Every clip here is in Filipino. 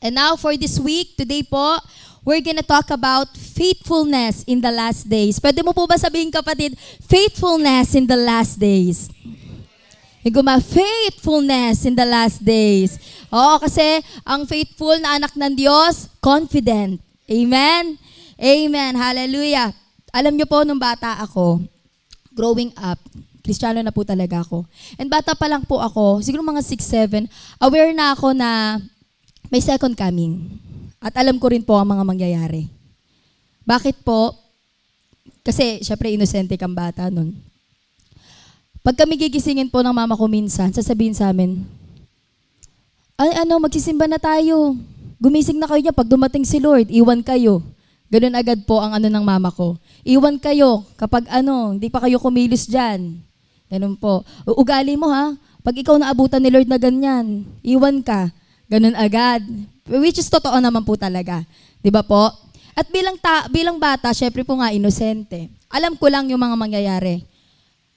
And now for this week, today po, we're gonna talk about faithfulness in the last days. Pwede mo po ba sabihin, kapatid, faithfulness in the last days? Faithfulness in the last days. Oo, kasi ang faithful na anak ng Diyos, confident. Amen? Amen. Hallelujah. Alam niyo po, nung bata ako, growing up, Kristiyano na po talaga ako. And bata pa lang po ako, siguro mga 6, 7, aware na ako na may second coming. At alam ko rin po ang mga mangyayari. Bakit po? Kasi, syempre, inosente kang bata nun. Pag kami gigisingin po ng mama ko minsan, sasabihin sa amin, magsisimba na tayo. Gumising na kayo niya pag dumating si Lord, iwan kayo. Ganun agad po ang ng mama ko. Iwan kayo kapag hindi pa kayo kumilos dyan. Ganun po. Ugali mo ha, pag ikaw naabutan ni Lord na ganyan, iwan ka. Ganun agad. Which is totoo naman po talaga. Di ba po? At bilang bata, syempre po nga, inosente. Alam ko lang yung mga mangyayari.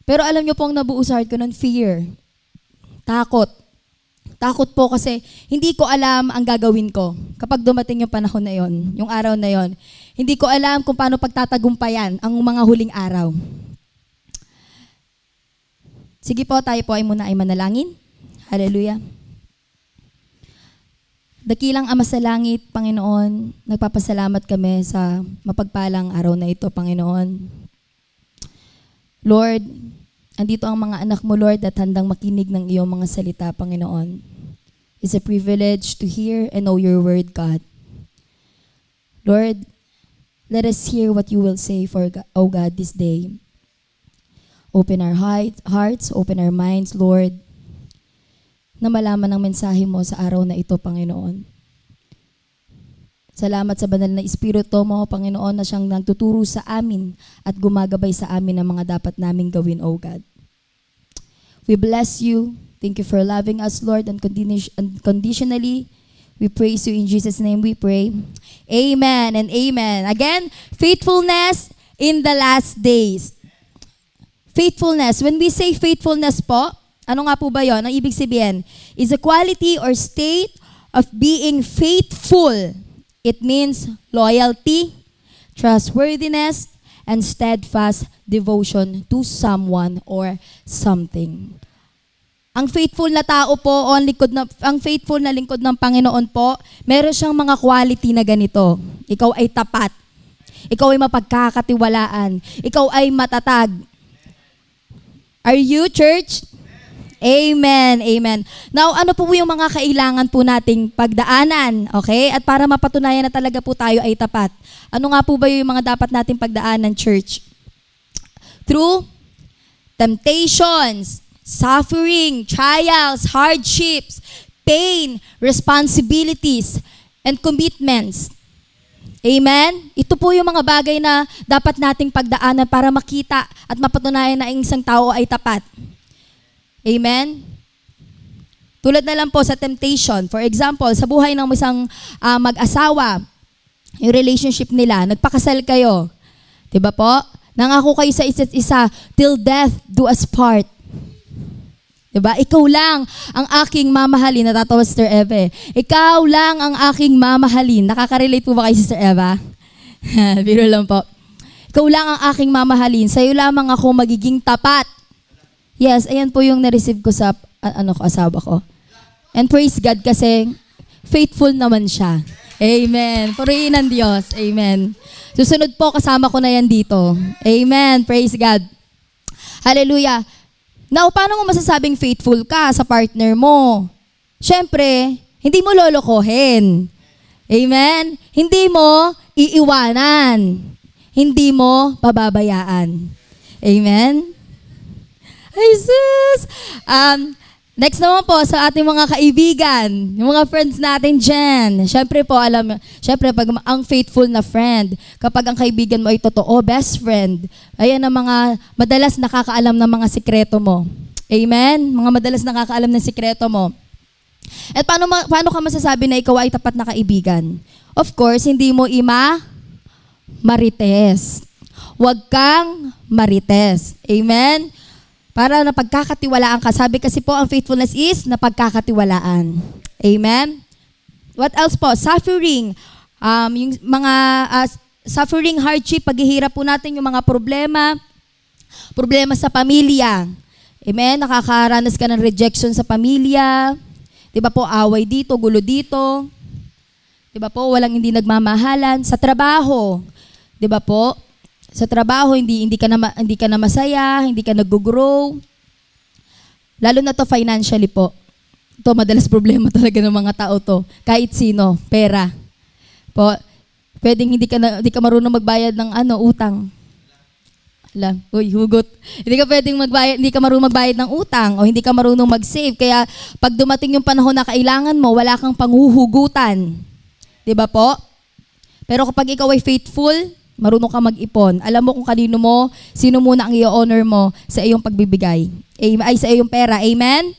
Pero alam nyo po ang nabuo sa heart ko nun, fear. Takot. Takot po kasi hindi ko alam ang gagawin ko kapag dumating yung panahon na yon, yung araw na yon. Hindi ko alam kung paano pagtatagumpayan ang mga huling araw. Sige po, tayo po ay muna ay manalangin. Hallelujah. Dakilang Ama sa langit, Panginoon, nagpapasalamat kami sa mapagpalang araw na ito, Panginoon. Lord, andito ang mga anak mo, Lord, at handang makinig ng iyong mga salita, Panginoon. It's a privilege to hear and know your word, God. Lord, let us hear what you will say, O God, this day. Open our hearts, open our minds, Lord, na malaman ang mensahe mo sa araw na ito, Panginoon. Salamat sa banal na Espiritu mo, Panginoon, na siyang nagtuturo sa amin at gumagabay sa amin ang mga dapat naming gawin, O God. We bless you. Thank you for loving us, Lord, unconditionally. We praise you in Jesus' name we pray. Amen and amen. Again, faithfulness in the last days. Faithfulness. When we say faithfulness po, ano nga po ba yun? Ang ibig sabihin is a quality or state of being faithful. It means loyalty, trustworthiness, and steadfast devotion to someone or something. Ang faithful na tao po, ang faithful na lingkod ng Panginoon po, meron siyang mga quality na ganito. Ikaw ay tapat. Ikaw ay mapagkakatiwalaan. Ikaw ay matatag. Are you, church? Amen, amen. Now, ano po yung mga kailangan po nating pagdaanan, okay? At para mapatunayan na talaga po tayo ay tapat. Ano nga po ba yung mga dapat nating pagdaanan, church? Through temptations, suffering, trials, hardships, pain, responsibilities, and commitments. Amen? Ito po yung mga bagay na dapat nating pagdaanan para makita at mapatunayan na ang isang tao ay tapat. Amen? Tulad na lang po sa temptation. For example, sa buhay ng isang mag-asawa, yung relationship nila, nagpakasal kayo. Diba po? Nangako kayo sa isa't isa, till death do us part. Diba? Ikaw lang ang aking mamahalin. Natatawa Sister Eva. Ikaw lang ang aking mamahalin. Nakaka-relate po ba kay Sister Eva? Biro lang po. Ikaw lang ang aking mamahalin. Sa'yo lamang ako magiging tapat. Yes, ayan po yung na-receive ko sa asawa ko. And praise God kasi faithful naman siya. Amen. Purihin ng Diyos. Amen. Susunod po, kasama ko na yan dito. Amen. Praise God. Hallelujah. Now, paano mo masasabing faithful ka sa partner mo? Siyempre, hindi mo lolokohin. Amen? Hindi mo iiwanan. Hindi mo pababayaan. Amen? Ay, sis! Next naman po sa ating mga kaibigan, yung mga friends natin dyan. Siyempre po, pag ang faithful na friend, kapag ang kaibigan mo ay totoo, best friend, ayan ang mga madalas nakakaalam ng mga sikreto mo. Amen? Mga madalas nakakaalam ng sikreto mo. At paano ka masasabi na ikaw ay tapat na kaibigan? Of course, hindi mo marites. Huwag kang marites. Amen? Para napagkakatiwalaan ka. Sabi kasi po, ang faithfulness is napagkakatiwalaan. Amen? What else po? Suffering. Yung mga suffering, hardship, paghihirap po natin, yung mga problema sa pamilya. Amen? Nakakaranas ka ng rejection sa pamilya. Di ba po, away dito, gulo dito. Di ba po, walang hindi nagmamahalan. Sa trabaho, di ba po, sa trabaho, hindi ka na masaya, hindi ka nag-grow. Lalo na to financially po. Ito, madalas problema talaga ng mga tao to. Kahit sino, pera. Po, pwedeng hindi ka marunong magbayad ng utang. Hugot. Hindi ka pwedeng magbayad, hindi ka marunong magbayad ng utang o hindi ka marunong mag-save. Kaya pag dumating yung panahon na kailangan mo, wala kang panghuhugutan. 'Di ba po? Pero kapag ikaw ay faithful, marunong ka mag-ipon. Alam mo kung sino muna ang i-honor mo sa iyong pagbibigay. Sa iyong pera. Amen?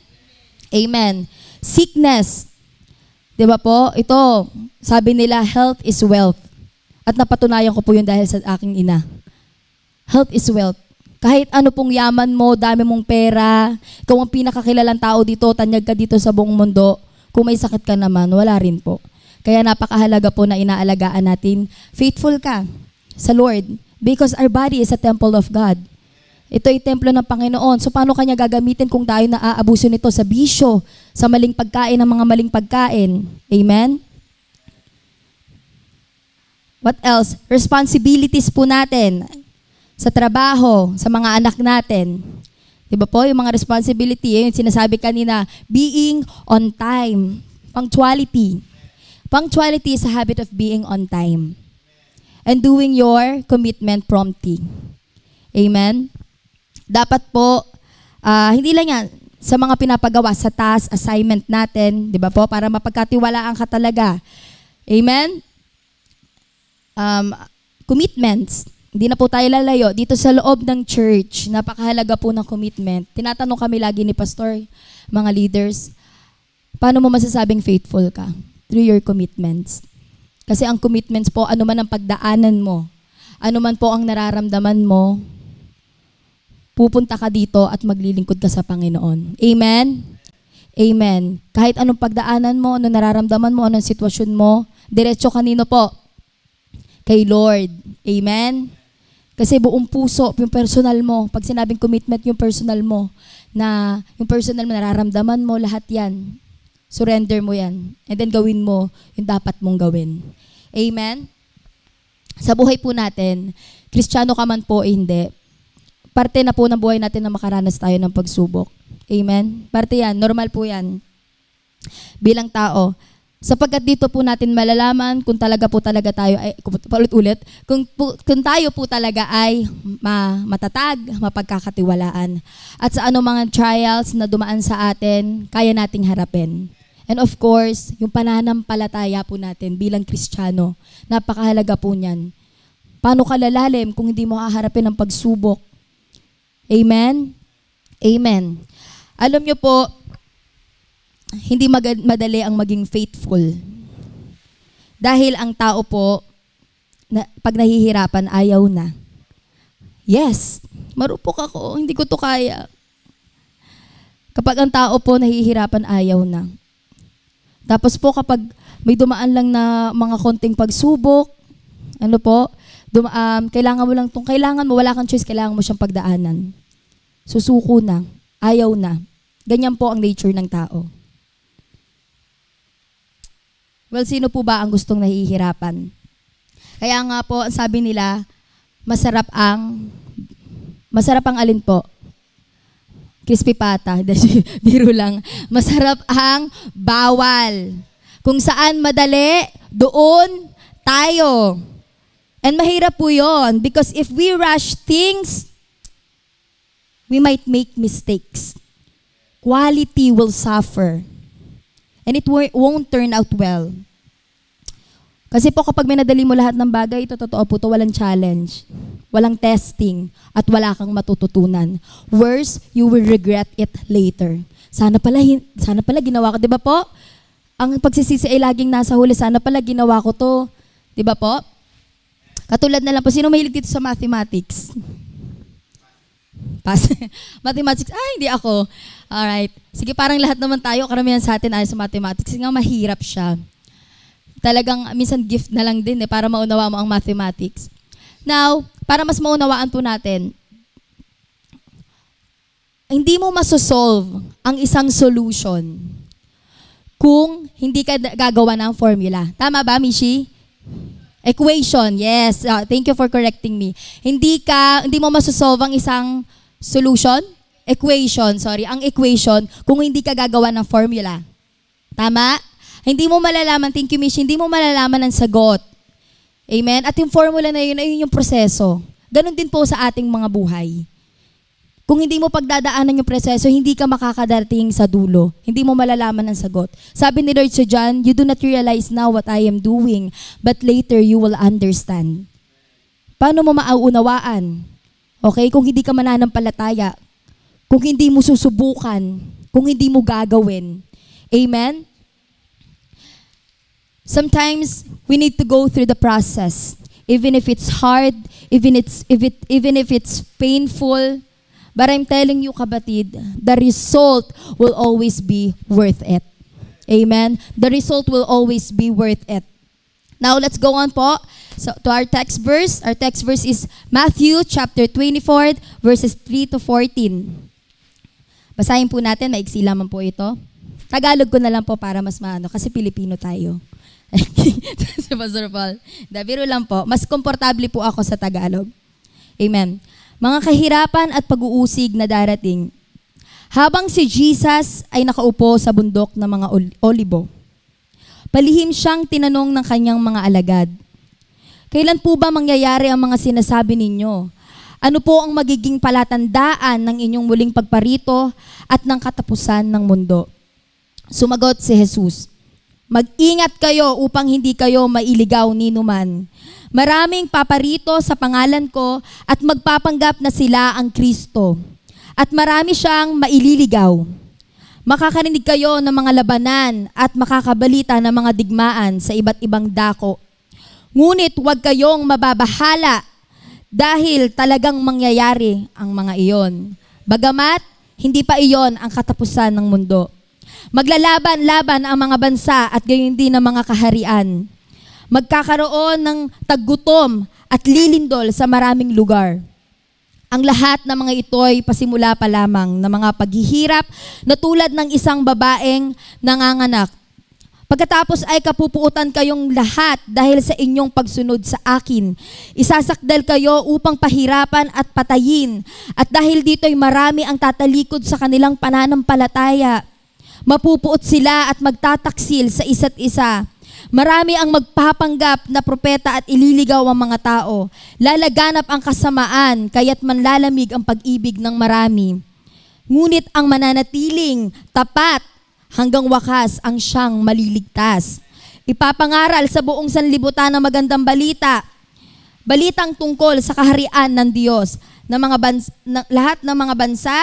Amen. Sickness. 'Di ba po? Ito, sabi nila, health is wealth. At napatunayan ko po yun dahil sa aking ina. Health is wealth. Kahit ano pong yaman mo, dami mong pera, ikaw ang pinakakilalang tao dito, tanyag ka dito sa buong mundo, kung may sakit ka naman, wala rin po. Kaya napakahalaga po na inaalagaan natin. Faithful ka sa Lord because our body is a temple of God. Ito ay templo ng Panginoon. So paano kanya gagamitin kung tayo naaabuso nito sa bisyo, sa maling pagkain ng mga maling pagkain? Amen? What else? Responsibilities po natin sa trabaho, sa mga anak natin. Diba po, yung mga responsibility, yung sinasabi kanina, being on time. Punctuality. Punctuality is a habit of being on time. And doing your commitment promptly. Amen? Dapat po, hindi lang yan, sa mga pinapagawa, sa task, assignment natin, di ba po, para mapagkatiwalaan ka talaga. Amen? Commitments. Hindi na po tayo lalayo. Dito sa loob ng church, napakahalaga po ng commitment. Tinatanong kami lagi ni Pastor, mga leaders, paano mo masasabing faithful ka? Through your commitments. Kasi ang commitments po, ano man ang pagdaanan mo, ano man po ang nararamdaman mo, pupunta ka dito at maglilingkod ka sa Panginoon. Amen? Amen. Kahit anong pagdaanan mo, anong nararamdaman mo, anong sitwasyon mo, diretso kanino po? Kay Lord. Amen? Kasi buong puso, yung personal mo, pag sinabing commitment yung personal mo, yung personal mo, nararamdaman mo, lahat yan. Surrender mo yan. And then gawin mo yung dapat mong gawin. Amen? Sa buhay po natin, Kristiyano ka man po hindi, parte na po ng buhay natin na makaranas tayo ng pagsubok. Amen? Parte yan. Normal po yan. Bilang tao. Sapagkat dito po natin malalaman kung talaga tayo ay, ulit-ulit, kung tayo po talaga ay matatag, mapagkakatiwalaan. At sa anumang trials na dumaan sa atin, kaya nating harapin. And of course, yung pananampalataya po natin bilang Kristiyano, napakahalaga po niyan. Paano ka lalalim kung hindi mo haharapin ang pagsubok? Amen? Amen. Alam niyo po, hindi madali ang maging faithful. Dahil ang tao po, pag nahihirapan, ayaw na. Yes, marupok ako, hindi ko to kaya. Kapag ang tao po nahihirapan, ayaw na. Tapos po kapag may dumaan lang na mga konting pagsubok, kailangan mo, wala kang choice, kailangan mo siyang pagdaanan. Susuko na, ayaw na. Ganyan po ang nature ng tao. Well, sino po ba ang gustong nahihirapan? Kaya nga po, ang sabi nila, masarap ang alin po? Crispy pata, biro lang. Masarap ang bawal. Kung saan madali, doon tayo. And mahirap po yun because if we rush things, we might make mistakes. Quality will suffer. And it won't turn out well. Kasi po kapag minadali mo lahat ng bagay, ito totoo po, walang challenge, walang testing, at wala kang matututunan. Worse, you will regret it later. Sana pala ginawa ko, di ba po? Ang pagsisisi ay laging nasa huli, sana pala ginawa ko to. Di ba po? Katulad na lang po, sino mahilig dito sa mathematics? Pass. Mathematics, hindi ako. Alright. Sige, parang lahat naman tayo, karamihan sa atin ay sa mathematics. Kasi nga mahirap siya. Talagang minsan gift na lang din para maunawa mo ang mathematics. Now, para mas maunawaan po natin, hindi mo masosolve ang isang solution kung hindi ka gagawa ng formula. Tama ba, Mishi? Equation, yes. Thank you for correcting me. Hindi mo masosolve ang isang solution, ang equation kung hindi ka gagawa ng formula. Tama? Hindi mo malalaman, thank you, Mishi, hindi mo malalaman ang sagot. Amen? At yung formula na yun, ayun yung proseso. Ganon din po sa ating mga buhay. Kung hindi mo pagdadaanan yung proseso, hindi ka makakadating sa dulo. Hindi mo malalaman ang sagot. Sabi ni Lord sa John, "You do not realize now what I am doing, but later you will understand." Paano mo mauunawaan? Okay? Kung hindi ka mananampalataya, kung hindi mo susubukan, kung hindi mo gagawin. Amen? Sometimes, we need to go through the process. Even if it's hard, even if it's painful, but I'm telling you, kabatid, the result will always be worth it. Amen? The result will always be worth it. Now, let's go on po to our text verse. Our text verse is Matthew chapter 24, verses 3 to 14. Basahin po natin, maiksi lamang po ito. Tagalog ko na lang po para mas maano, kasi Pilipino tayo. Si Pastor Paul. Biro lang po. Mas komportable po ako sa Tagalog. Amen. Mga kahirapan at pag-uusig na darating. Habang si Jesus ay nakaupo sa bundok ng mga olibo, palihim siyang tinanong ng kanyang mga alagad, "Kailan po ba mangyayari ang mga sinasabi ninyo? Ano po ang magiging palatandaan ng inyong muling pagparito at ng katapusan ng mundo?" Sumagot si Jesus, "Mag-ingat kayo upang hindi kayo mailigaw ni numan. Maraming paparito sa pangalan ko at magpapanggap na sila ang Kristo. At marami siyang maililigaw. Makakarinig kayo ng mga labanan at makakabalita ng mga digmaan sa iba't ibang dako. Ngunit huwag kayong mababahala dahil talagang mangyayari ang mga iyon. Bagamat hindi pa iyon ang katapusan ng mundo. Maglalaban-laban ang mga bansa at gayon din ang mga kaharian. Magkakaroon ng taggutom at lilindol sa maraming lugar. Ang lahat ng mga ito ay pasimula pa lamang ng mga paghihirap na tulad ng isang babaeng nanganganak. Pagkatapos ay kapupuutan kayong lahat dahil sa inyong pagsunod sa akin. Isasakdal kayo upang pahirapan at patayin. At dahil dito'y marami ang tatalikod sa kanilang pananampalataya. Mapupuot sila at magtataksil sa isa't isa. Marami ang magpapanggap na propeta at ililigaw ang mga tao. Lalaganap ang kasamaan, kaya't manlalamig ang pag-ibig ng marami. Ngunit ang mananatiling tapat hanggang wakas ang siyang maliligtas. Ipapangaral sa buong sanlibutan ng magandang balita. Balitang tungkol sa kaharian ng Diyos ng lahat ng mga bansa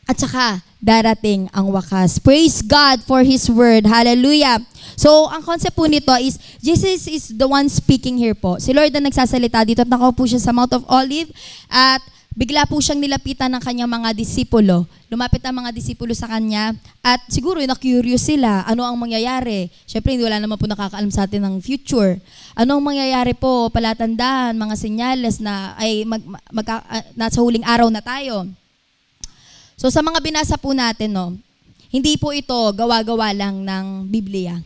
at saka darating ang wakas. Praise God for His word. Hallelujah. So, ang concept po nito is, Jesus is the one speaking here po. Si Lord na nagsasalita dito at nakaupo siya sa Mount of Olive at bigla po siyang nilapitan ng kanyang mga disipulo. Lumapit ang mga disipulo sa kanya at siguro na-curious sila, ano ang mangyayari. Siyempre, wala naman po nakakaalam sa atin ng future. Ano ang mangyayari po, palatandaan, mga senyales na ay nasa huling araw na tayo. So sa mga binasa po natin, no, hindi po ito gawa-gawa lang ng Biblia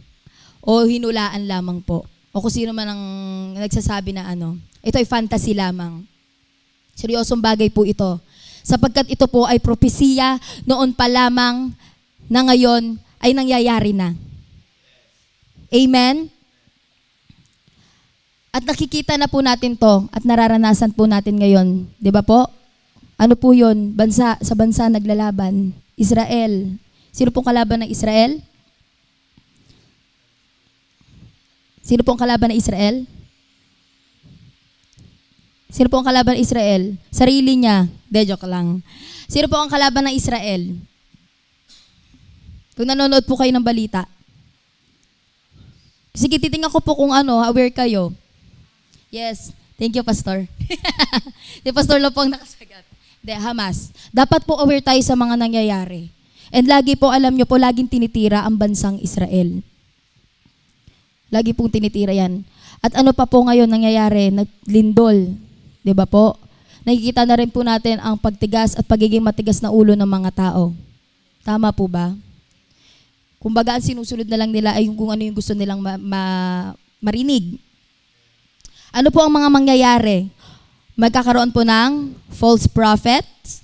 o hinulaan lamang po. O kung sino man ang nagsasabi na ito ay fantasy lamang. Seryosong bagay po ito. Sapagkat ito po ay propesiya noon pa lamang na ngayon ay nangyayari na. Amen? At nakikita na po natin to at nararanasan po natin ngayon. Di ba po? Ano po yun? Sa bansa naglalaban. Israel. Sino pong kalaban ng Israel? Sino pong kalaban ng Israel? Sino po ang kalaban ng Israel? Sarili niya. Joke lang. Sino po ang kalaban ng Israel? Kung nanonood po kayo ng balita. Sige, titingnan ko po kung aware kayo. Yes. Thank you, Pastor. Si Pastor lang po ang nakasagat. Hamas. Dapat po aware tayo sa mga nangyayari. And lagi po, alam nyo po, laging tinitira ang bansang Israel. Lagi pong tinitira yan. At ano pa po ngayon nangyayari? Naglindol. Di ba po? Nakikita na rin po natin ang pagtigas at pagiging matigas na ulo ng mga tao. Tama po ba? Kumbaga, ang sinusunod na lang nila ay kung ano yung gusto nilang marinig. Ano po ang mga mangyayari? Magkakaroon po ng false prophets.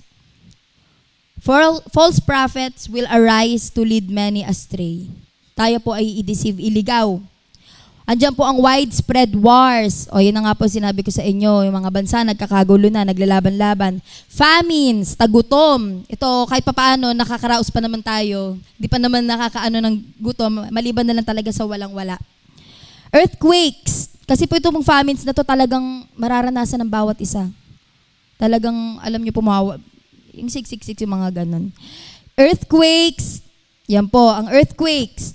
False prophets will arise to lead many astray. Tayo po ay i-deceive, iligaw. Andiyan po ang widespread wars. O, yun na nga po sinabi ko sa inyo. Yung mga bansa nagkakagulo na, naglalaban-laban. Famines, tagutom. Ito, kahit papaano, nakakaraos pa naman tayo. Hindi pa naman nakakaano ng gutom. Maliban na lang talaga sa walang-wala. Earthquakes. Kasi po itong famines na to talagang mararanasan ng bawat isa. Talagang, alam niyo po, yung siksik-sik yung mga ganun. Earthquakes. Yan po, ang earthquakes.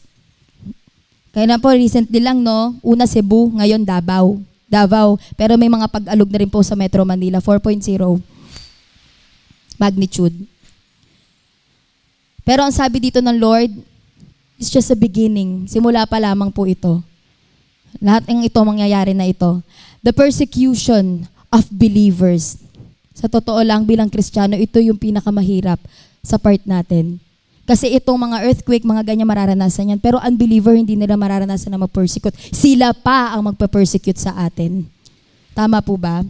Kaya na po, recently lang, no? Una Cebu, ngayon Davao. Pero may mga pag-alog na rin po sa Metro Manila, 4.0 magnitude. Pero ang sabi dito ng Lord, it's just a beginning. Simula pa lamang po ito. Lahat ng ito, mangyayari na ito. The persecution of believers. Sa totoo lang, bilang Kristiyano, ito yung pinakamahirap sa part natin. Kasi itong mga earthquake, mga ganyan mararanasan yan. Pero unbeliever, hindi nila mararanasan na mag-persecute. Sila pa ang magpa-persecute sa atin. Tama po ba?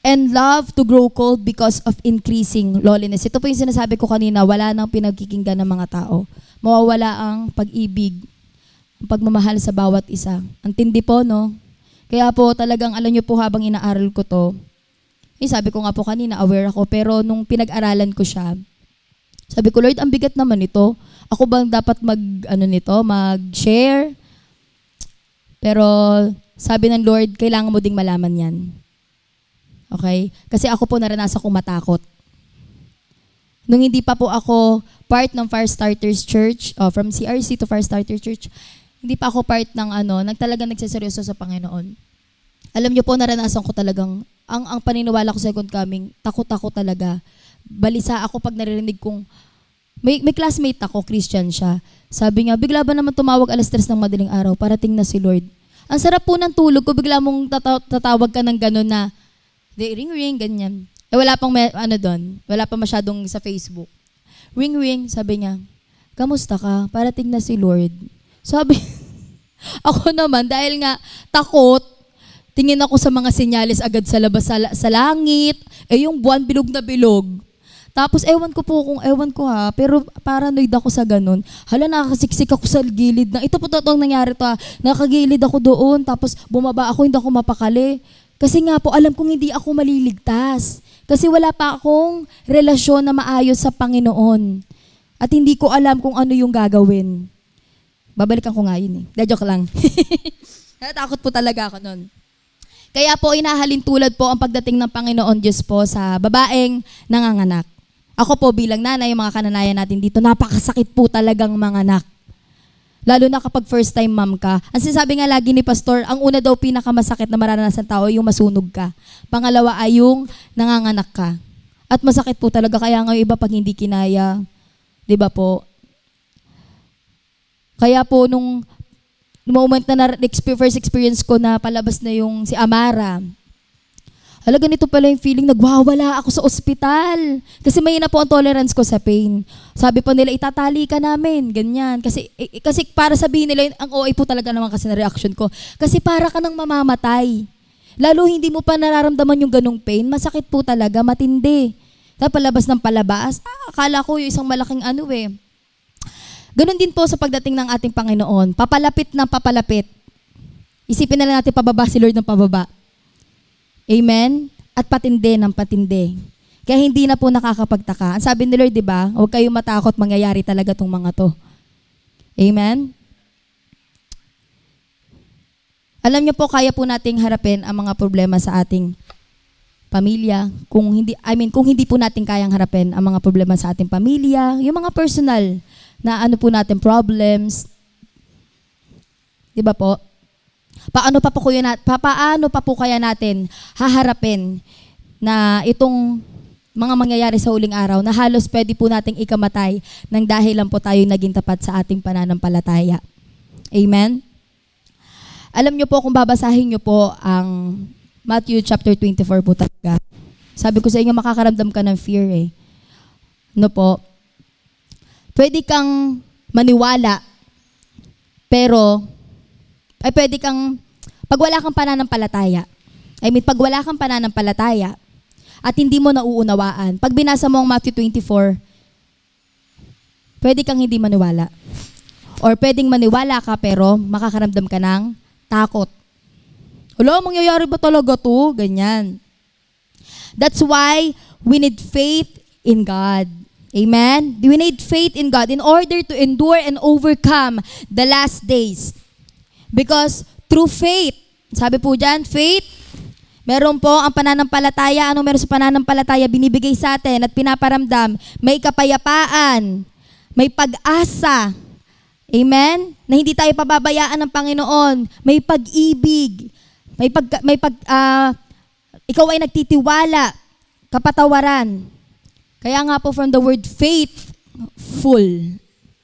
And love to grow cold because of increasing lowliness. Ito po yung sinasabi ko kanina, wala nang pinagkikinggan ng mga tao. Mawawala ang pag-ibig, ang pagmamahal sa bawat isa. Ang tindi po, no? Kaya po talagang, alam nyo po habang inaaral ko to, sabi ko nga po kanina, aware ako, pero nung pinag-aralan ko siya, sabi ko, Lord, ang bigat naman ito. Ako bang dapat mag-share? Pero sabi ng Lord, kailangan mo ding malaman yan. Okay? Kasi ako po naranasan kong matakot. Nung hindi pa po ako part ng Firestarters Church, from CRC to Firestarters Church, hindi pa ako part ng talagang nagseseryoso sa Panginoon. Alam niyo po, naranasan ko talagang, ang paniniwala ko sa second coming, takot-takot talaga. Balisa ako pag naririnig kong, may classmate ako, Christian siya. Sabi niya, bigla ba naman tumawag 3:00 ng madaling araw, parating na si Lord. Ang sarap po ng tulog ko, bigla mong tatawag ka ng gano'n na, ring, ganyan. Wala pang doon, wala pa masyadong sa Facebook. Ring, sabi niya, kamusta ka? Parating na si Lord. Sabi, ako naman, dahil nga takot, tingin ako sa mga senyales agad sa labas sa langit, yung buwan bilog na bilog. Tapos ewan ko ha, pero paranoid ako sa ganun. Hala, nakakasiksik ako sa gilid na, ito po totoong nangyari to ha, nakagilid ako doon, tapos bumaba ako, hindi ako mapakali. Kasi nga po, alam kong hindi ako maliligtas. Kasi wala pa akong relasyon na maayos sa Panginoon. At hindi ko alam kung ano yung gagawin. Babalikan ko nga yun eh. Joke lang. Natakot po talaga ako nun. Kaya po, inahalin tulad po ang pagdating ng Panginoon Diyos po sa babaeng nanganganak. Ako po bilang nanay, yung mga kananayan natin dito, napakasakit po talagang manganak. Lalo na kapag first time mom ka. Ang sinasabi nga lagi ni Pastor, ang una daw pinakamasakit na maranasan tao ay yung masunog ka. Pangalawa ay yung nanganganak ka. At masakit po talaga, kaya nga yung iba pag hindi kinaya. Di ba po? Kaya po nung moment na first experience ko na palabas na yung si Amara, hala, ganito pala yung feeling, nagwawala ako sa ospital. Kasi may na po ang tolerance ko sa pain. Sabi po nila, itatali ka namin, ganyan. Kasi para sabihin nila, ang OA po talaga naman kasi na reaction ko. Kasi para ka nang mamamatay. Lalo hindi mo pa nararamdaman yung ganong pain, masakit po talaga, matindi. Tapos palabas ng palabas, akala ko yung isang malaking Ganon din po sa pagdating ng ating Panginoon. Papalapit na papalapit. Isipin na lang natin pababa si Lord ng pababa. Amen? At patindi ng patindi. Kaya hindi na po nakakapagtaka. Ang sabi ni Lord, di ba? Huwag kayong matakot, mangyayari talaga tong mga to. Amen? Alam niyo po, kaya po nating harapin ang mga problema sa ating pamilya. Kung hindi po natin kayang harapin ang mga problema sa ating pamilya, yung mga personal na natin problems. Di ba po? Paano pa po kaya natin haharapin na itong mga mangyayari sa huling araw na halos pwede po nating ikamatay nang dahil lang po tayo naging tapat sa ating pananampalataya. Amen? Alam niyo po, kung babasahin niyo po ang Matthew chapter 24 po talaga. Sabi ko sa inyo, makakaramdam ka ng fear eh. No po? Pwede kang maniwala, pero, pwede kang, pag wala kang pananampalataya, pag wala kang pananampalataya, at hindi mo nauunawaan, pag binasa mo ang Matthew 24, pwede kang hindi maniwala. Or pwedeng maniwala ka pero makakaramdam ka ng takot. Wala, mangyayari ba talaga to? Ganyan. That's why we need faith in God. Amen? We need faith in God in order to endure and overcome the last days. Because through faith, sabi po dyan, faith, meron po ang pananampalataya. Anong meron sa pananampalataya? Binibigay sa atin at pinaparamdam. May kapayapaan, may pag-asa. Amen? Na hindi tayo pababayaan ng Panginoon. May pag-ibig. Ikaw ay nagtitiwala. Kapatawaran. Kaya nga po from the word faithful.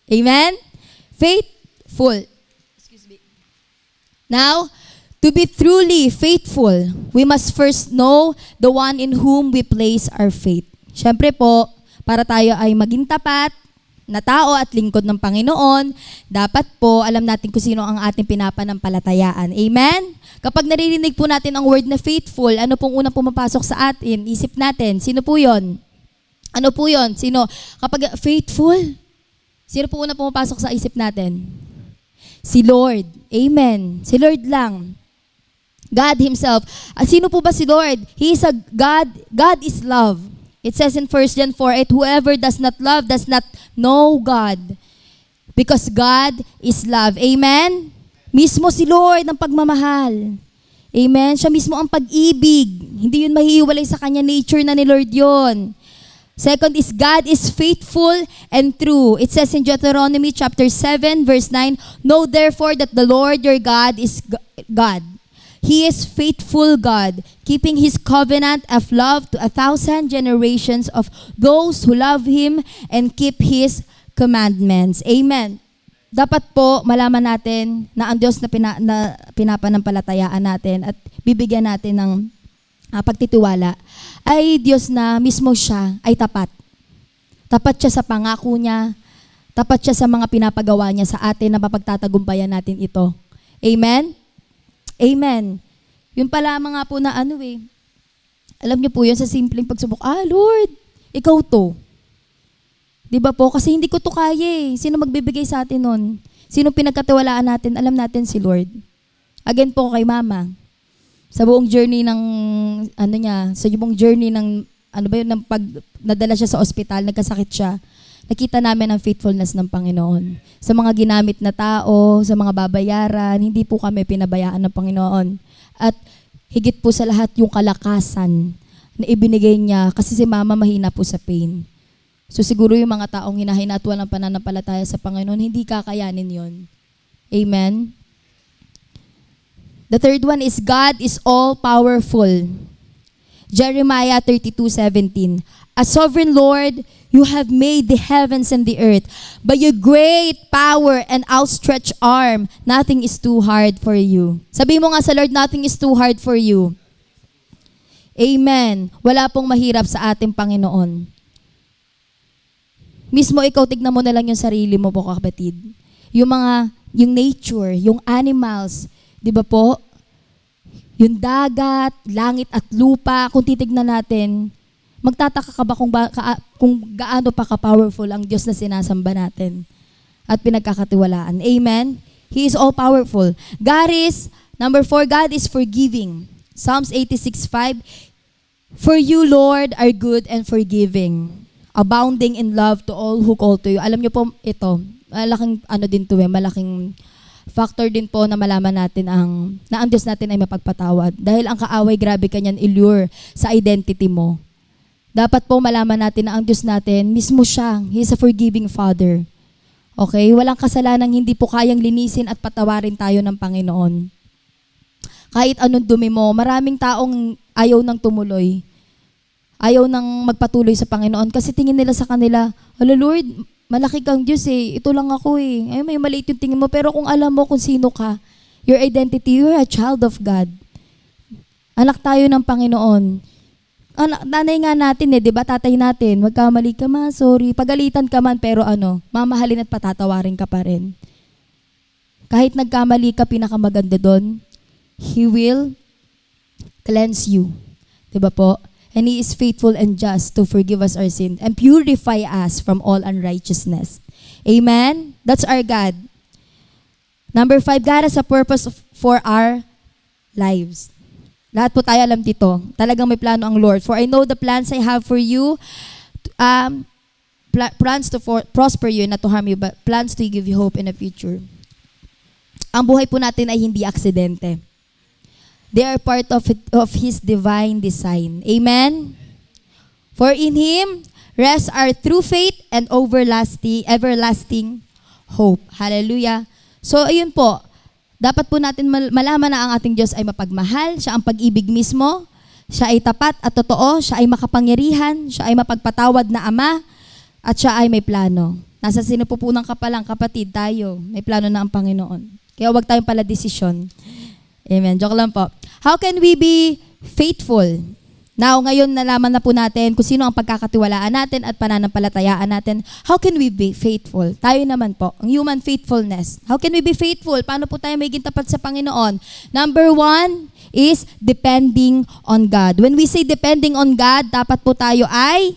Amen? Faithful. Excuse me. Now, to be truly faithful, we must first know the one in whom we place our faith. Siyempre po, para tayo ay maging tapat na tao at lingkod ng Panginoon, dapat po alam natin kung sino ang ating pinapanampalatayaan. Amen? Kapag naririnig po natin ang word na faithful, ano pong unang pumapasok sa atin? Isip natin, sino po yon? Ano po yon? Sino? Kapag faithful, sino po unang pumapasok sa isip natin? Si Lord. Amen. Si Lord lang. God Himself. Sino po ba si Lord? He is a God. God is love. It says in 1 John 4:8, whoever does not love does not know God. Because God is love. Amen? Mismo si Lord ang pagmamahal. Amen? Siya mismo ang pag-ibig. Hindi yun mahihiwalay sa kanya nature na ni Lord yun. Second is God is faithful and true. It says in Deuteronomy chapter 7 verse 9, know therefore that the Lord your God is God. He is faithful God, keeping His covenant of love to 1,000 generations of those who love Him and keep His commandments. Amen. Dapat po malaman natin na ang Diyos na pinapanampalatayaan natin at bibigyan natin ng pagtitiwala ay Diyos na mismo siya ay tapat. Tapat siya sa pangako niya, tapat siya sa mga pinapagawa niya sa atin na mapagtatagumpayan natin ito. Amen? Amen. Yun pala mga po na alam niyo po yun sa simpleng pagsubok, Lord, ikaw to. Di ba po? Kasi hindi ko to kaya eh. Sino magbibigay sa atin nun? Sino pinagkatiwalaan natin? Alam natin si Lord. Again po kay Mama. Sa buong journey ng, sa buong journey ng, ng pag nadala siya sa ospital, nagkasakit siya, nakita namin ang faithfulness ng Panginoon. Sa mga ginamit na tao, sa mga babayaran, hindi po kami pinabayaan ng Panginoon. At higit po sa lahat yung kalakasan na ibinigay niya kasi si Mama mahina po sa pain. So siguro yung mga taong hinahina at walang pananampalataya sa Panginoon, hindi kakayanin yon. Amen? The third one is God is all-powerful. Jeremiah 32:17. As sovereign Lord, you have made the heavens and the earth. By your great power and outstretched arm, nothing is too hard for you. Sabi mo nga sa Lord, nothing is too hard for you. Amen. Wala pong mahirap sa ating Panginoon. Mismo ikaw, tignan mo na lang yung sarili mo po, kapatid. Yung nature, yung animals, di ba po? Yung dagat, langit at lupa, kung titignan natin, magtataka ka ba kung gaano pa ka-powerful ang Diyos na sinasamba natin at pinagkakatiwalaan. Amen? He is all-powerful. Number 4, God is forgiving. Psalms 86:5, for you, Lord, are good and forgiving, abounding in love to all who call to you. Alam niyo po ito, malaking factor din po na malaman natin na ang Diyos natin ay mapagpatawad. Dahil ang kaaway, grabe kanyan illure sa identity mo. Dapat po malaman natin na ang Diyos natin, mismo siya, He is a forgiving Father. Okay? Walang kasalanang hindi po kayang linisin at patawarin tayo ng Panginoon. Kahit anong dumi mo, maraming taong ayaw nang tumuloy. Ayaw nang magpatuloy sa Panginoon kasi tingin nila sa kanila, Lord, malaki kang Diyos eh. Ito lang ako eh. Ay, may maliit yung tingin mo. Pero kung alam mo kung sino ka, your identity, you're a child of God. Anak tayo ng Panginoon. Nanay nga natin eh, di ba? Tatay natin, magkamali ka ma, sorry. Pagalitan ka man, pero mamahalin at patatawarin ka pa rin. Kahit nagkamali ka, pinakamaganda doon, He will cleanse you. Di ba po? And He is faithful and just to forgive us our sin and purify us from all unrighteousness. Amen? That's our God. Number 5, God has a purpose for our lives. Lahat po tayo alam dito. Talagang may plano ang Lord. For I know the plans I have for you, plans to prosper you, not to harm you, but plans to give you hope in the future. Ang buhay po natin ay hindi aksidente. They are part of His divine design. Amen? For in Him, rest our true faith and everlasting hope. Hallelujah. So, ayun po. Dapat po natin malaman na ang ating Diyos ay mapagmahal. Siya ang pag-ibig mismo. Siya ay tapat at totoo. Siya ay makapangyarihan. Siya ay mapagpatawad na Ama. At siya ay may plano. Nasa sinupupunan ka pa lang, kapatid, tayo. May plano na ang Panginoon. Kaya huwag tayong pala desisyon. Amen. Joke lang po. How can we be faithful? Now, ngayon nalaman na po natin kung sino ang pagkakatiwalaan natin at pananampalatayaan natin. How can we be faithful? Tayo naman po, ang human faithfulness. How can we be faithful? Paano po tayo magiging tapat sa Panginoon? Number 1 is depending on God. When we say depending on God, dapat po tayo ay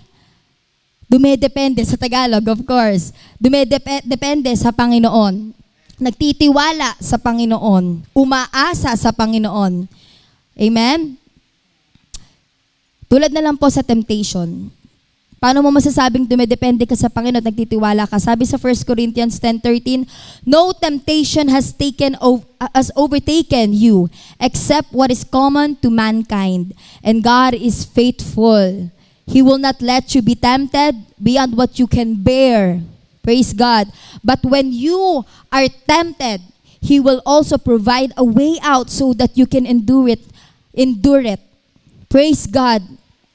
dumedepende sa Tagalog, of course. Dumedepende sa Panginoon. Nagtitiwala sa Panginoon. Umaasa sa Panginoon. Amen? Tulad na lang po sa temptation. Paano mo masasabing dumedepende ka sa Panginoon at nagtitiwala ka? Sabi sa 1 Corinthians 10:13, no temptation has overtaken you except what is common to mankind. And God is faithful. He will not let you be tempted beyond what you can bear. Praise God. But when you are tempted, He will also provide a way out so that you can endure it. Praise God.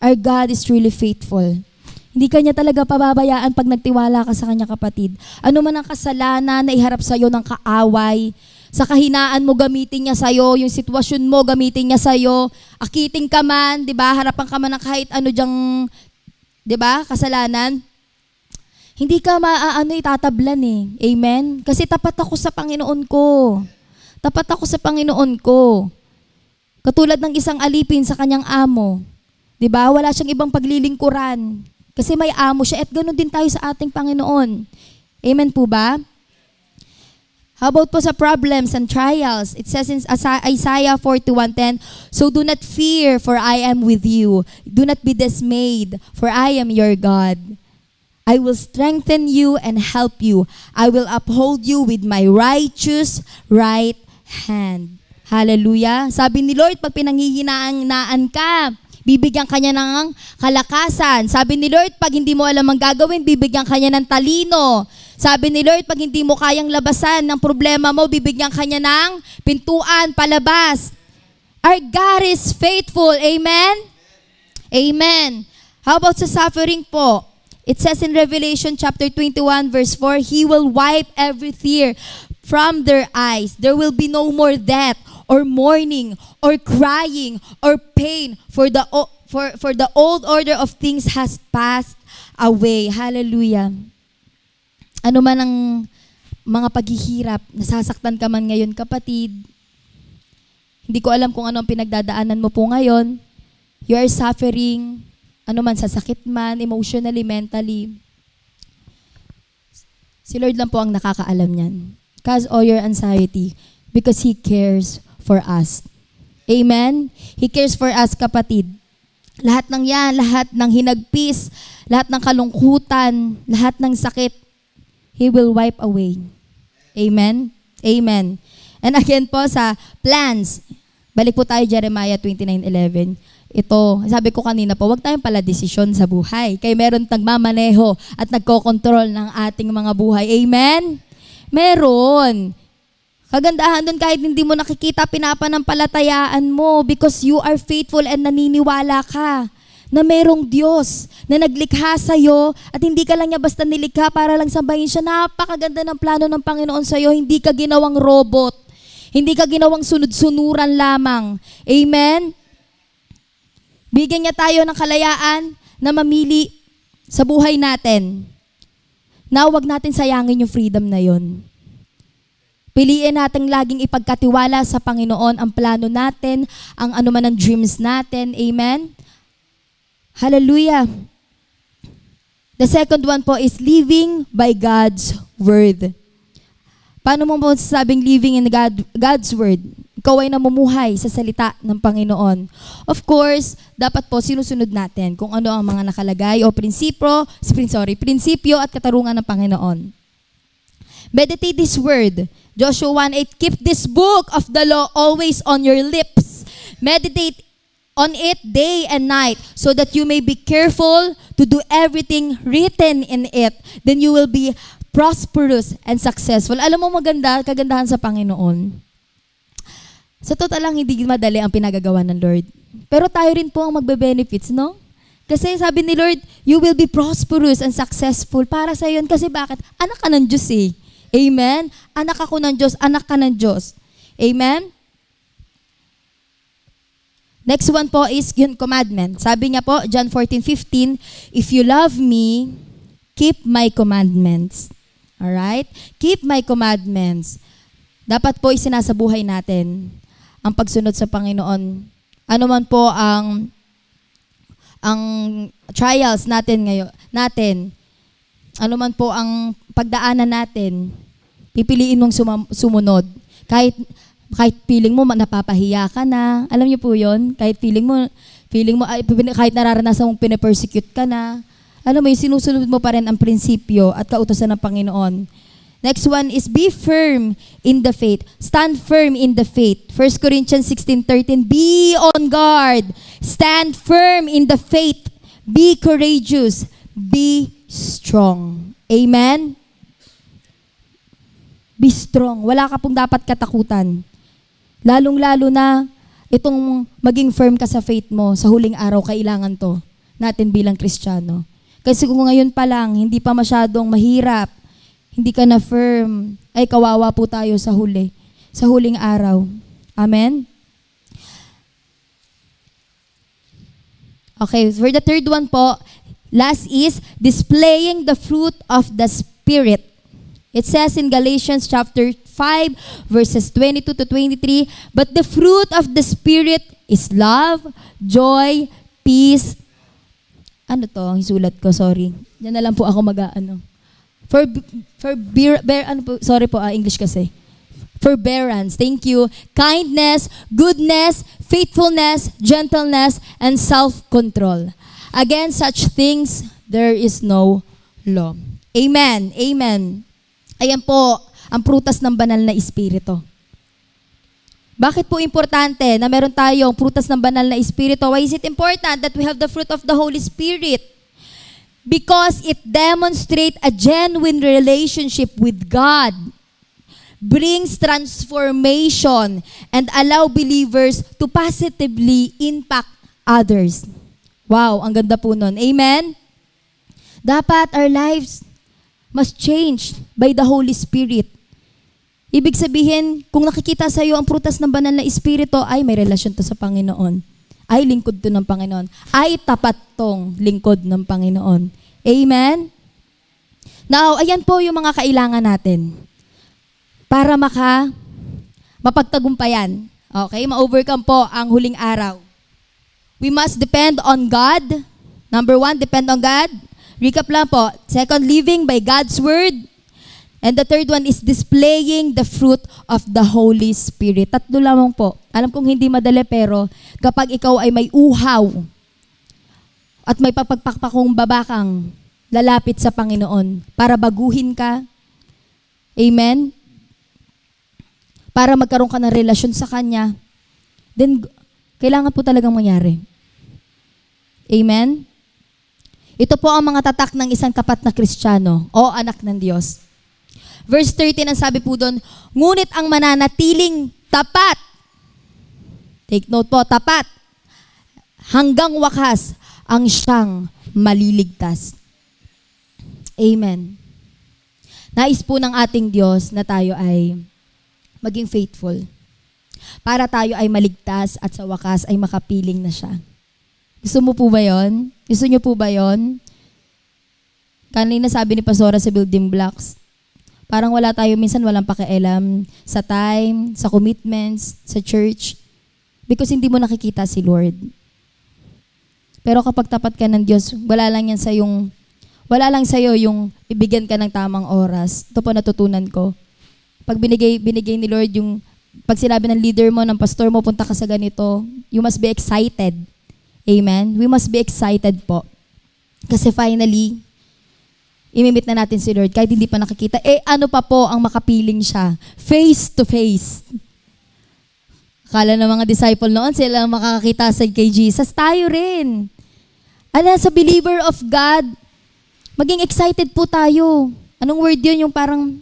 Our God is truly faithful. Hindi ka niya talaga pababayaan pag nagtiwala ka sa kanya, kapatid. Ano man ang kasalanan na iharap sa'yo ng kaaway, sa kahinaan mo gamitin niya sa'yo, yung sitwasyon mo gamitin niya sa'yo, akiting ka man, di ba? Harapan ka man ng kahit ano dyang, di ba, kasalanan. Hindi ka itatablan eh. Amen? Kasi tapat ako sa Panginoon ko. Tapat ako sa Panginoon ko. Katulad ng isang alipin sa kanyang amo. 'Di ba? Wala siyang ibang paglilingkuran. Kasi may amo siya at ganoon din tayo sa ating Panginoon. Amen po ba? How about po sa problems and trials? It says in Isaiah 41:10, so do not fear, for I am with you. Do not be dismayed, for I am your God. I will strengthen you and help you. I will uphold you with my righteous right hand. Hallelujah. Sabi ni Lord, pag pinanghihinaan ka, bibigyan ka niya ng kalakasan. Sabi ni Lord, pag hindi mo alam ang gagawin, bibigyan ka niya ng talino. Sabi ni Lord, pag hindi mo kayang labasan ng problema mo, bibigyan ka niya ng pintuan, palabas. Our God is faithful. Amen? Amen. How about sa suffering po? It says in Revelation chapter 21 verse 4, He will wipe every tear from their eyes. There will be no more death or mourning or crying or pain, for the old order of things has passed away. Hallelujah. Ano man ang mga paghihirap, nasasaktan ka man ngayon, kapatid. Hindi ko alam kung ano ang pinagdadaanan mo po ngayon. You are suffering, ano man, sa sakit man, emotionally, mentally. Si Lord lang po ang nakakaalam niyan. Cause all your anxiety because He cares for us. Amen? He cares for us, kapatid. Lahat ng yan, lahat ng hinagpis, lahat ng kalungkutan, lahat ng sakit, He will wipe away. Amen? Amen. And again po sa plans, balik po tayo Jeremiah 29:11. Ito, sabi ko kanina po, huwag tayong pala desisyon sa buhay. Kaya meron nagmamaneho at nagkokontrol ng ating mga buhay. Amen? Meron. Kagandahan doon, kahit hindi mo nakikita, pinapanampalatayaan mo because you are faithful and naniniwala ka. na merong Diyos na naglikha sa'yo at hindi ka lang niya basta nilikha para lang sambahin siya. Napakaganda ng plano ng Panginoon sa'yo. Hindi ka ginawang robot. Hindi ka ginawang sunod-sunuran lamang. Amen? Bigyan niya tayo ng kalayaan na mamili sa buhay natin. Na huwag natin sayangin yung freedom na yon. Piliin natin laging ipagkatiwala sa Panginoon ang plano natin, ang anuman ang dreams natin. Amen? Hallelujah. The second one po is living by God's Word. Paano mo po sasabing living in God's Word? Ikaw ay namumuhay sa salita ng Panginoon. Of course, dapat po sinusunod natin kung ano ang mga nakalagay o prinsipyo at katarungan ng Panginoon. Meditate this word. Joshua 1:8, keep this book of the law always on your lips. Meditate on it day and night so that you may be careful to do everything written in it. Then you will be prosperous and successful. Alam mo kagandahan sa Panginoon. Sa totoo lang, hindi madali ang pinagagawa ng Lord. Pero tayo rin po ang magbe-benefits, no? Kasi sabi ni Lord, you will be prosperous and successful. Para sa yun. Kasi bakit? Anak ka ng Diyos eh. Amen? Anak ako ng Diyos, anak ka ng Diyos. Amen? Next one po is yun, commandment. Sabi niya po, John 14:15, if you love me, keep my commandments. Alright? Keep my commandments. Dapat po isinasabuhay natin ang pagsunod sa Panginoon. Ano man po ang trials natin ano man po ang pagdaanan natin, pipiliin mong sumunod. Kahit feeling mo napapahiya ka na, alam niyo po 'yon, kahit feeling mo kahit nararanasan mong pine-persecute ka na, alam mo, sinusunod mo pa rin ang prinsipyo at kautusan ng Panginoon. Next one is be firm in the faith. Stand firm in the faith. 1 Corinthians 16:13, be on guard. Stand firm in the faith. Be courageous. Be strong. Amen? Be strong. Wala ka pong dapat katakutan. Lalong-lalo na itong maging firm ka sa faith mo, sa huling araw, kailangan to natin bilang Kristiyano. Kasi kung ngayon pa lang, hindi pa masyadong mahirap, hindi ka na firm, ay kawawa po tayo sa huling araw. Amen? Okay, for the third one po, last is displaying the fruit of the Spirit. It says in Galatians chapter 5, verses 22 to 23, but the fruit of the Spirit is love, joy, peace. Ano to? Ang isulat ko, sorry. Diyan na lang po ako English kasi. Forbearance, thank you. Kindness, goodness, faithfulness, gentleness, and self-control. Against such things, there is no law. Amen. Amen. Ayan po ang prutas ng banal na Espiritu. Bakit po importante na meron tayong prutas ng banal na Espiritu? Why is it important that we have the fruit of the Holy Spirit? Because it demonstrates a genuine relationship with God, brings transformation, and allow believers to positively impact others. Wow, ang ganda po nun. Amen? Dapat our lives must change by the Holy Spirit. Ibig sabihin, kung nakikita sa iyo ang prutas ng banal na Espiritu, ay may relasyon to sa Panginoon. Ay lingkod to ng Panginoon. Ay tapat tong lingkod ng Panginoon. Amen? Now, ayan po yung mga kailangan natin para mapagtagumpayan. Okay? Ma-overcome po ang huling araw. We must depend on God. Number 1, depend on God. Recap lang po. Second, living by God's Word. And the third one is displaying the fruit of the Holy Spirit. Tatlo lamang po. Alam kong hindi madali, pero kapag ikaw ay may uhaw at may papagpakpakong babakang lalapit sa Panginoon para baguhin ka, amen? Para magkaroon ka ng relasyon sa Kanya, then kailangan po talagang mangyari. Amen? Ito po ang mga tatak ng isang tapat na Kristiyano o anak ng Diyos. Verse 13, ang sabi po doon, ngunit ang mananatiling tapat, take note po, tapat, hanggang wakas, ang siyang maliligtas. Amen. Nais po ng ating Diyos na tayo ay maging faithful para tayo ay maligtas at sa wakas ay makapiling na siya. Gusto mo po ba yon? Gusto niyo po ba yon? Kanina sabi ni Pastora sa building blocks, parang wala tayo minsan walang pakialam sa time, sa commitments, sa church, because hindi mo nakikita si Lord. Pero kapag tapat ka ng Diyos, wala lang sa'yo yung ibigyan ka ng tamang oras. Ito po natutunan ko. Pag binigay ni Lord pag sinabi ng leader mo, ng pastor mo, punta ka sa ganito, you must be excited. Amen? We must be excited po. Kasi finally, imimit na natin si Lord kahit hindi pa nakikita. Ano pa po ang makapiling siya? Face to face. Akala ng mga disciple noon, sila ang makakakita kay Jesus. Tayo rin. Sa believer of God, maging excited po tayo. Anong word yun? Yung parang,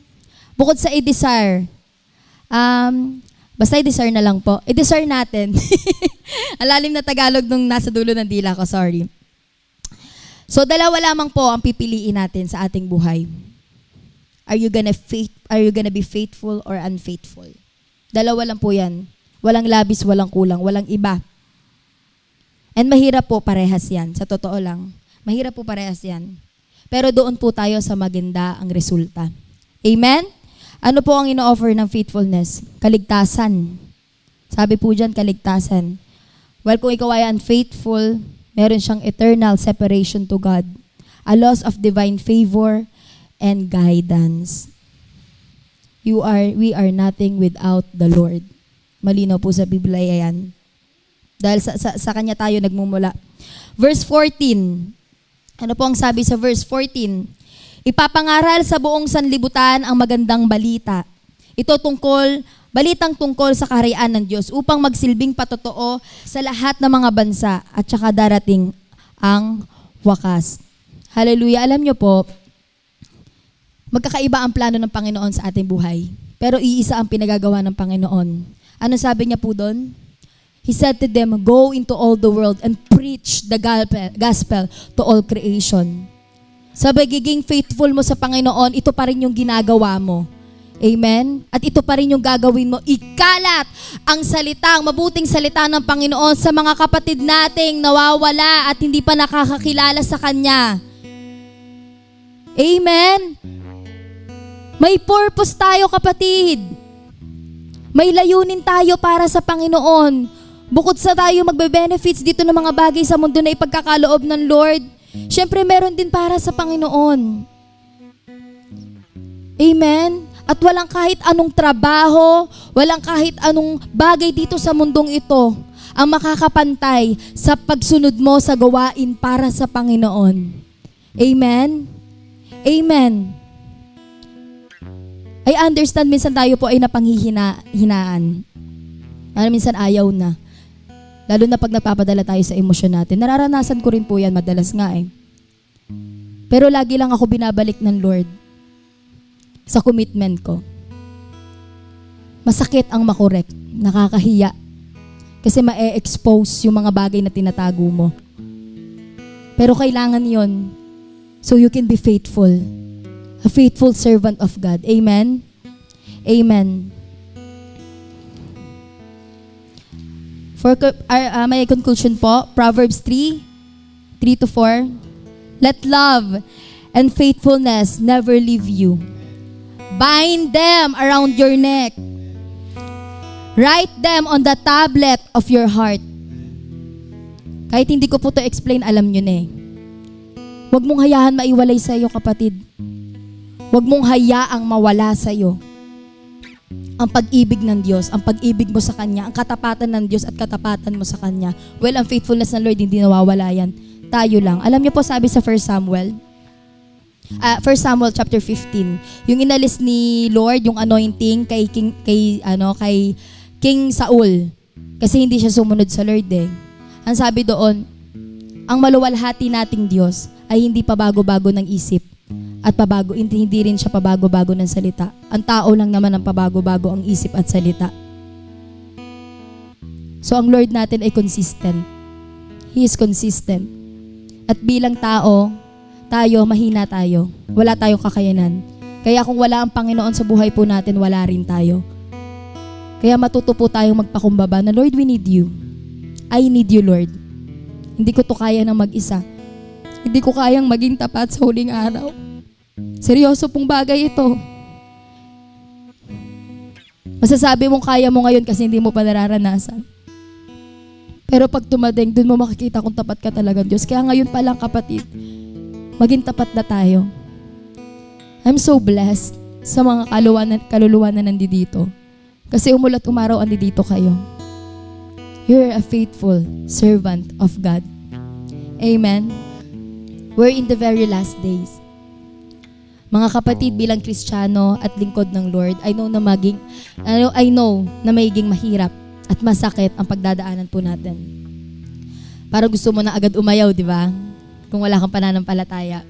bukod sa i-desire. Basta i-desire na lang po. I-desire natin. Ang lalim na Tagalog nung nasa dulo ng dila ko, sorry. So, dalawa lamang po ang pipiliin natin sa ating buhay. Are you gonna be faithful or unfaithful? Dalawa lang po yan. Walang labis, walang kulang, walang iba. And mahirap po parehas yan. Sa totoo lang. Mahirap po parehas yan. Pero doon po tayo sa maganda ang resulta. Amen? Ano po ang ino-offer ng faithfulness? Kaligtasan. Sabi po dyan, kaligtasan. Well, kung ikaw ay unfaithful, meron siyang eternal separation to God. A loss of divine favor and guidance. We are nothing without the Lord. Malinaw po sa Biblia yan. Dahil sa Kanya tayo nagmumula. Verse 14. Ano po ang sabi sa verse 14? Ipapangaral sa buong sanlibutan ang magandang balita. Ito balitang tungkol sa kaharian ng Diyos upang magsilbing patotoo sa lahat ng mga bansa at saka darating ang wakas. Hallelujah. Alam nyo po, magkakaiba ang plano ng Panginoon sa ating buhay. Pero iisa ang pinagagawa ng Panginoon. Ano sabi niya po doon? He said to them, go into all the world and preach the gospel to all creation. Sa pagiging faithful mo sa Panginoon, ito pa rin yung ginagawa mo. Amen? At ito pa rin yung gagawin mo. Ikalat ang mabuting salita ng Panginoon sa mga kapatid nating nawawala at hindi pa nakakakilala sa Kanya. Amen? May purpose tayo, kapatid. May layunin tayo para sa Panginoon. Bukod sa tayo magbe-benefits dito ng mga bagay sa mundo na ipagkakaloob ng Lord, syempre meron din para sa Panginoon. Amen? At walang kahit anong trabaho, walang kahit anong bagay dito sa mundong ito ang makakapantay sa pagsunod mo sa gawain para sa Panginoon. Amen? Amen. I understand minsan tayo po ay napanghihinaan. Minsan ayaw na. Lalo na pag napapadala tayo sa emosyon natin. Nararanasan ko rin po yan, madalas nga eh. Pero lagi lang ako binabalik ng Lord sa commitment ko. Masakit ang makorek, nakakahiya. Kasi ma-expose yung mga bagay na tinatago mo. Pero kailangan yon so you can be faithful. A faithful servant of God. Amen? Amen. For my conclusion po, Proverbs 3:3-4. Let love and faithfulness never leave you. Bind them around your neck. Write them on the tablet of your heart. Kahit hindi ko po to explain, alam nyo na eh. Huwag mong hayaan maiwalay sa iyo, kapatid. Huwag mong hayaang mawala sa iyo ang pag-ibig ng Diyos, ang pag-ibig mo sa Kanya, ang katapatan ng Diyos at katapatan mo sa Kanya. Well, ang faithfulness ng Lord, hindi nawawala yan. Tayo lang. Alam niyo po, sabi sa 1 Samuel chapter 15, yung inalis ni Lord, yung anointing kay King Saul. Kasi hindi siya sumunod sa Lord eh. Ang sabi doon, ang maluwalhati nating Diyos ay hindi pabago-bago ng isip. At hindi rin siya pabago-bago ng salita. Ang tao lang naman ang pabago-bago ang isip at salita. So ang Lord natin ay consistent. He is consistent. At bilang tao, tayo, mahina tayo. Wala tayong kakayanan. Kaya kung wala ang Panginoon sa buhay po natin, wala rin tayo. Kaya matuto po tayong magpakumbaba na, Lord, we need you. I need you, Lord. Hindi ko to kaya ng mag-isa. Hindi ko kayang maging tapat sa huling araw. Seryoso pong bagay ito. Masasabi mong kaya mo ngayon kasi hindi mo pa nararanasan. Pero pag tumading, dun mo makikita kung tapat ka talaga, Diyos. Kaya ngayon pa lang, kapatid, maging tapat na tayo. I'm so blessed sa mga kaluluwa na nandito. Kasi umulat umaraw andito kayo. You're a faithful servant of God. Amen. We're in the very last days. Mga kapatid, bilang Kristiyano at lingkod ng Lord, I know na magiging mahirap at masakit ang pagdadaanan po natin. Para gusto mo na agad umayaw, di ba? Kung wala kang pananampalataya.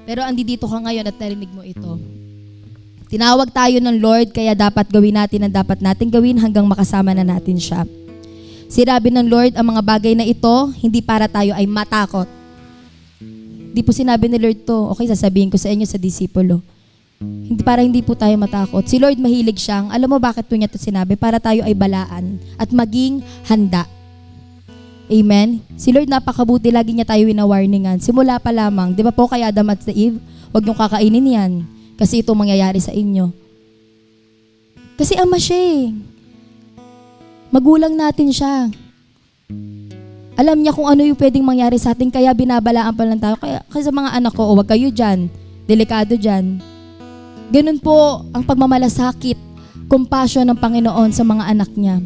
Pero andito ka ngayon at narinig mo ito. Tinawag tayo ng Lord, kaya dapat gawin natin ang dapat natin gawin hanggang makasama na natin siya. Sinabi ng Lord, ang mga bagay na ito, hindi para tayo ay matakot. Hindi po sinabi ni Lord to. Okay, sasabihin ko sa inyo sa disipulo. Hindi po tayo matakot. Si Lord mahilig siyang, alam mo bakit po niya ito sinabi? Para tayo ay balaan at maging handa. Amen? Si Lord napakabuti, lagi niya tayo wina-warningan. Simula pa lamang, di ba po kay Adam at Eve, huwag niyong kakainin yan. Kasi ito mangyayari sa inyo. Kasi ama siya eh. Magulang natin siya. Alam niya kung ano yung pwedeng mangyari sa atin, kaya binabalaan pa lang tayo. Kaya sa mga anak ko, huwag kayo dyan. Delikado dyan. Ganun po ang pagmamalasakit, compassion ng Panginoon sa mga anak niya.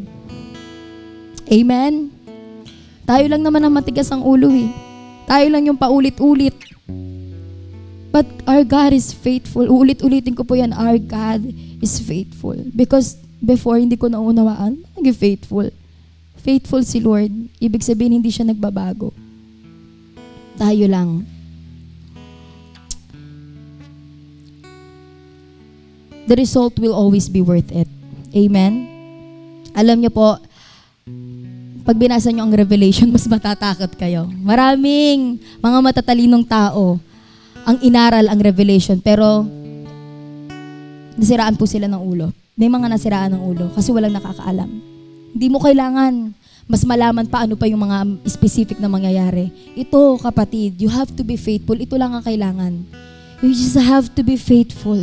Amen? Tayo lang naman ang matigas ang ulo eh. Tayo lang yung paulit-ulit. But our God is faithful. Ulit-ulitin ko po yan, our God is faithful. Because before, hindi ko naunawaan, naging faithful. Faithful si Lord. Ibig sabihin, hindi siya nagbabago. Tayo lang. The result will always be worth it. Amen? Alam niyo po, pag binasa niyo ang Revelation, mas matatakot kayo. Maraming mga matatalinong tao ang inaral ang Revelation, pero nasiraan po sila ng ulo. May mga nasiraan ng ulo kasi walang nakakaalam. Hindi mo kailangan mas malaman pa ano pa yung mga specific na mangyayari. Ito, kapatid, you have to be faithful. Ito lang ang kailangan. You just have to be faithful.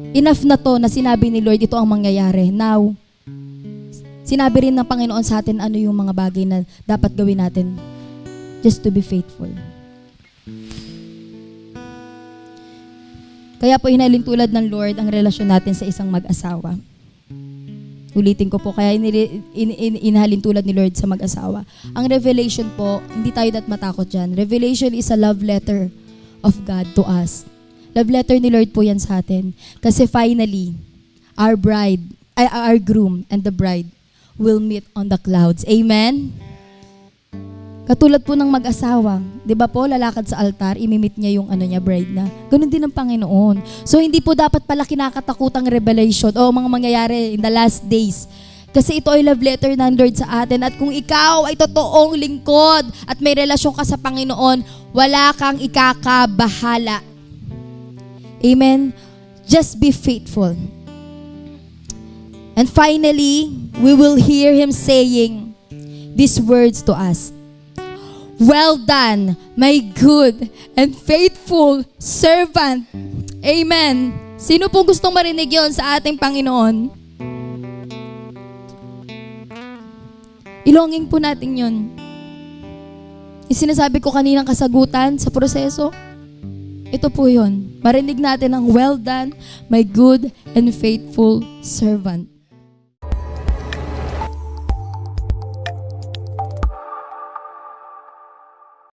Enough na to na sinabi ni Lord, ito ang mangyayari. Now, sinabi rin ng Panginoon sa atin ano yung mga bagay na dapat gawin natin. Just to be faithful. Kaya po hinalin tulad ng Lord ang relasyon natin sa isang mag-asawa. Ulitin ko po, kaya inahalin tulad ni Lord sa mag-asawa. Ang revelation po, hindi tayo matakot dyan. Revelation is a love letter of God to us. Love letter ni Lord po yan sa atin. Kasi finally, our groom and the bride will meet on the clouds. Amen? Katulad po ng mag-asawa, di ba po, lalakad sa altar, imimit niya yung bride na. Ganun din ang Panginoon. So, hindi po dapat pala kinakatakutang revelation o mga mangyayari in the last days. Kasi ito ay love letter ng Lord sa atin. At kung ikaw ay totoong lingkod at may relasyon ka sa Panginoon, wala kang ikakabahala. Amen? Just be faithful. And finally, we will hear Him saying these words to us. Well done, my good and faithful servant. Amen. Sino pong gustong marinig yon sa ating Panginoon? Ilonging po natin yon. Sinasabi ko kaninang kasagutan sa proseso. Ito po yon. Marinig natin ang well done, my good and faithful servant.